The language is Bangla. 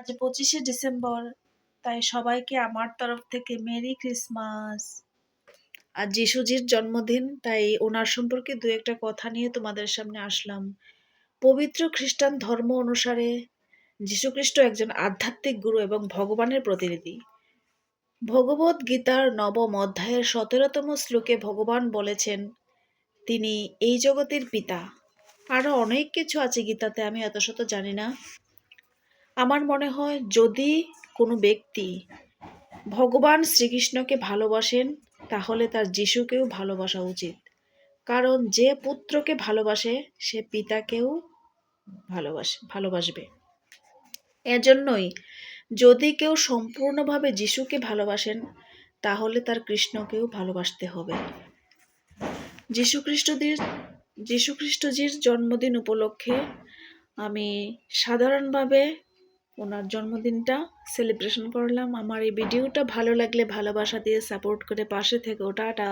আজ 25শে ডিসেম্বর, তাই সবাইকে আমার তরফ থেকে মেরি ক্রিসমাস। আজ যিশুজির জন্মদিন, তাই ওনার সম্পর্কে দু একটা কথা নিয়ে তোমাদের সামনে আসলাম। পবিত্র খ্রিস্টান ধর্ম অনুসারে যীশুখ্রিস্ট একজন আধ্যাত্মিক গুরু এবং ভগবানের প্রতিনিধি। ভগবত গীতার নবম অধ্যায়ের 17তম শ্লোকে ভগবান বলেছেন তিনি এই জগতের পিতা। আরো অনেক কিছু আছে গীতাতে, আমি এত শত জানি না। আমার মনে হয় যদি কোনো ব্যক্তি ভগবান শ্রীকৃষ্ণকে ভালোবাসেন তাহলে তার যিশুকেও ভালোবাসা উচিত, কারণ যে পুত্রকে ভালোবাসে সে পিতাকেও ভালোবাসবে। এজন্যই যদি কেউ সম্পূর্ণভাবে যিশুকে ভালোবাসেন তাহলে তার কৃষ্ণকেও ভালোবাসতে হবে। যীশুখ্রিস্টজির জন্মদিন উপলক্ষে আমি সাধারণভাবে ওনার জন্মদিনটা সেলিব্রেশন করলাম। আমার এই ভিডিওটা ভালো লাগলে ভালোবাসা দিয়ে সাপোর্ট করে পাশে থেকো। টাটা।